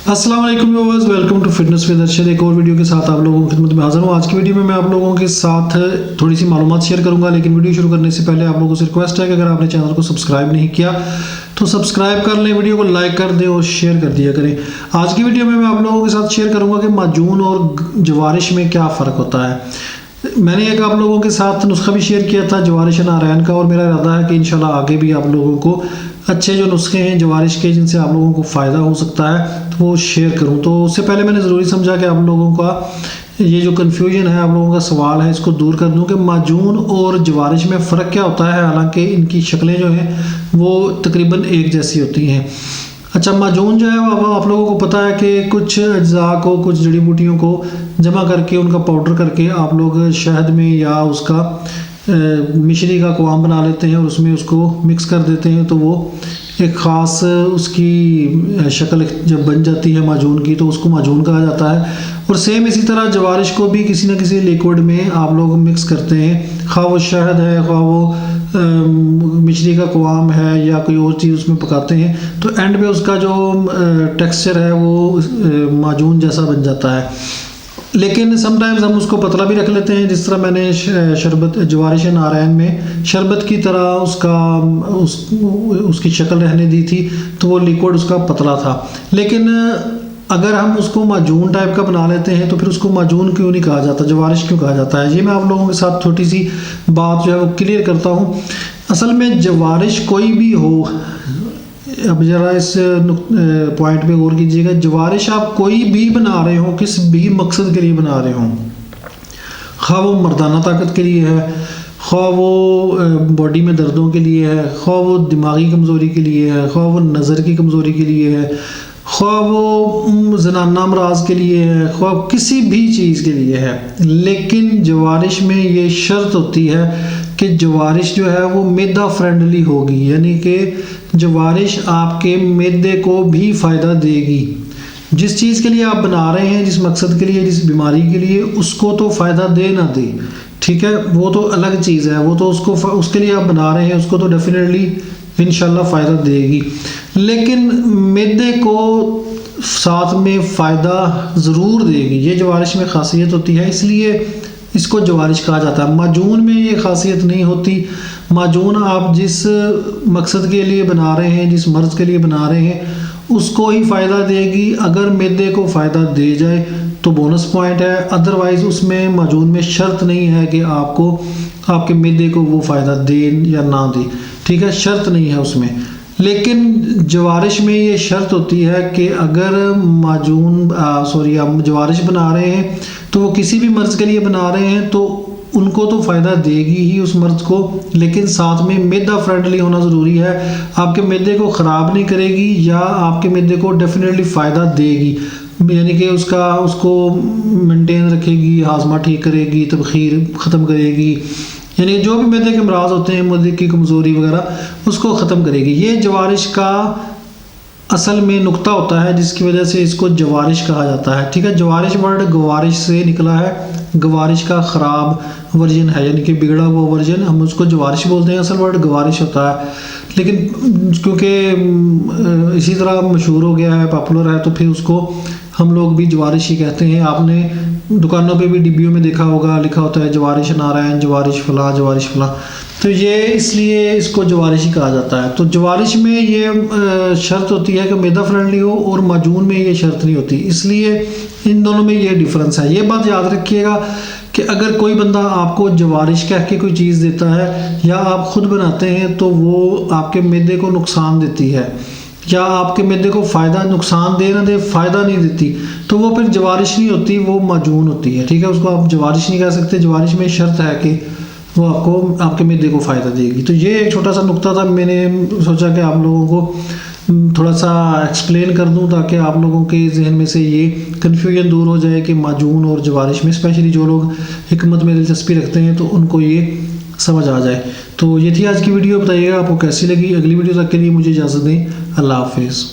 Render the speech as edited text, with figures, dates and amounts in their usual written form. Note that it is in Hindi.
अस्सलाम वालेकुम viewers, welcome to fitness with Arshad. एक और वीडियो के साथ आप लोगों की खिदमत में हाजिर हूँ। आज की वीडियो में मैं आप लोगों के साथ थोड़ी सी मालूमात शेयर करूंगा, लेकिन वीडियो शुरू करने से पहले आप लोगों से रिक्वेस्ट है कि अगर आपने चैनल को सब्सक्राइब नहीं किया तो सब्सक्राइब कर लें, वीडियो को लाइक कर दें और शेयर कर दिया करें। आज की वीडियो में मैं आप लोगों के साथ शेयर करूँगा कि माजून और जवारिश में क्या फ़र्क होता है। मैंने एक आप लोगों के साथ नुस्खा भी शेयर किया था जवारिश नारायण का, और मेरा इरादा है कि इंशाल्लाह आगे भी आप लोगों को अच्छे जो नुस्खे हैं जवारिश के जिनसे आप लोगों को फ़ायदा हो सकता है तो वो शेयर करूं। तो उससे पहले मैंने ज़रूरी समझा कि आप लोगों का ये जो कन्फ्यूजन है, आप लोगों का सवाल है, इसको दूर कर दूं कि माजून और जवारिश में फ़र्क क्या होता है। हालांकि इनकी शक्लें जो हैं वो तकरीबन एक जैसी होती हैं। अच्छा, माजून जो है वो आप लोगों को पता है कि कुछ अज्जा को, कुछ जड़ी बूटियों को जमा करके उनका पाउडर करके आप लोग शहद में या उसका मिश्री का कवाम बना लेते हैं और उसमें उसको मिक्स कर देते हैं, तो वो एक ख़ास उसकी शक्ल जब बन जाती है माजून की तो उसको माजून कहा जाता है। और सेम इसी तरह जवारिश को भी किसी न किसी लिक्विड में आप लोग मिक्स करते हैं, खा वो शहद है, खा वो मिश्री का कवाम है या कोई और चीज़ उसमें पकाते हैं, तो एंड में उसका जो टेक्सचर है वो माजून जैसा बन जाता है। लेकिन समटाइम्स हम उसको पतला भी रख लेते हैं, जिस तरह मैंने शरबत जवारिश नारायण में शरबत की तरह उसकी शक्ल रहने दी थी, तो वो लिक्विड उसका पतला था। लेकिन अगर हम उसको माजून टाइप का बना लेते हैं तो फिर उसको माजून क्यों नहीं कहा जाता, जवारिश क्यों कहा जाता है, ये मैं आप लोगों के साथ छोटी सी बात जो है वो क्लियर करता हूँ। असल में जवारिश कोई भी हो, अब ज़रा इस पॉइंट पे गौर कीजिएगा, जवारिश आप कोई भी बना रहे हो, किस भी मकसद के लिए बना रहे हो, खा वो मर्दाना ताकत के लिए है, खा वो बॉडी में दर्दों के लिए है, खा वो दिमागी कमज़ोरी के लिए है, खा वो नज़र की कमज़ोरी के लिए है, खा वो ज़नाना अमराज के लिए है, खा किसी भी चीज़ के लिए है। लेकिन जवारिश में ये शर्त होती है कि जवारिश जो है वो मैदा फ्रेंडली होगी, यानी कि जवारिश आपके मैदे को भी फ़ायदा देगी। जिस चीज़ के लिए आप बना रहे हैं, जिस मकसद के लिए, जिस बीमारी के लिए, उसको तो फ़ायदा दे ना दे, ठीक है, वो तो अलग चीज़ है, वो तो उसके लिए आप बना रहे हैं, उसको तो डेफिनेटली इंशाल्लाह फ़ायदा देगी। लेकिन मैदे को साथ में फ़ायदा ज़रूर देगी, ये जवारिश में ख़ासियत होती है, इसलिए इसको जवारिश कहा जाता है। माजून में ये खासियत नहीं होती। माजून आप जिस मकसद के लिए बना रहे हैं, जिस मर्ज़ के लिए बना रहे हैं, उसको ही फ़ायदा देगी। अगर मैदे को फ़ायदा दे जाए तो बोनस पॉइंट है, अदरवाइज़ उसमें माजून में शर्त नहीं है कि आपको आपके मैदे को वो फ़ायदा दे या ना दे, ठीक है, शर्त नहीं है उसमें। लेकिन जवारिश में ये शर्त होती है कि अगर आप जवारिश बना रहे हैं तो वो किसी भी मर्ज़ के लिए बना रहे हैं तो उनको तो फ़ायदा देगी ही उस मर्ज़ को, लेकिन साथ में मैदा फ्रेंडली होना ज़रूरी है। आपके मैदे को ख़राब नहीं करेगी या आपके मैदे को डेफिनेटली फ़ायदा देगी, यानी कि उसको मेंटेन रखेगी, हाजमा ठीक करेगी, तबखीर ख़त्म करेगी, यानी जो भी मैदे के अमराज होते हैं, मैदे की कमज़ोरी वगैरह, उसको ख़त्म करेगी। ये जवारिश का असल में नुक्ता होता है जिसकी वजह से इसको जवारिश कहा जाता है, ठीक है। जवारिश वर्ड गवारिश से निकला है, गवारिश का ख़राब वर्जन है, यानी कि बिगड़ा हुआ वर्जन, हम उसको जवारिश बोलते हैं, असल वर्ड गवारिश होता है। लेकिन क्योंकि इसी तरह मशहूर हो गया है, पॉपुलर है, तो फिर उसको हम लोग भी जवारिश ही कहते हैं। आपने दुकानों पे भी डिब्बियों में देखा होगा, लिखा होता है जवारिश नारायण, जवारिश फला, जवारिश फला, तो ये इसलिए इसको जवारिश ही कहा जाता है। तो जवारिश में ये शर्त होती है कि मैदा फ्रेंडली हो, और माजून में ये शर्त नहीं होती, इसलिए इन दोनों में ये डिफरेंस है। ये बात याद रखिएगा कि अगर कोई बंदा आपको जवारिश कह के कोई चीज़ देता है या आप ख़ुद बनाते हैं तो वो आपके मैदे को नुकसान देती है, या आपके मैदे को फ़ायदा, नुकसान दे ना दे, फ़ायदा नहीं देती, तो वो फिर जवारिश नहीं होती, वो माजून होती है, ठीक है। उसको आप जवारिश नहीं कह सकते। जवारिश में शर्त है कि वो आपको आपके मैदे को फ़ायदा देगी। तो ये एक छोटा सा नुक्ता था, मैंने सोचा कि आप लोगों को थोड़ा सा एक्सप्लेन कर दूं ताकि आप लोगों के जहन में से ये कन्फ्यूजन दूर हो जाए कि माजून और जवारिश में, स्पेशली जो लोग हिकमत में दिलचस्पी रखते हैं तो उनको ये समझ आ जाए। तो ये थी आज की वीडियो, बताइएगा आपको कैसी लगी। अगली वीडियो तक के लिए मुझे इजाज़त दें, अल्लाह हाफिज़।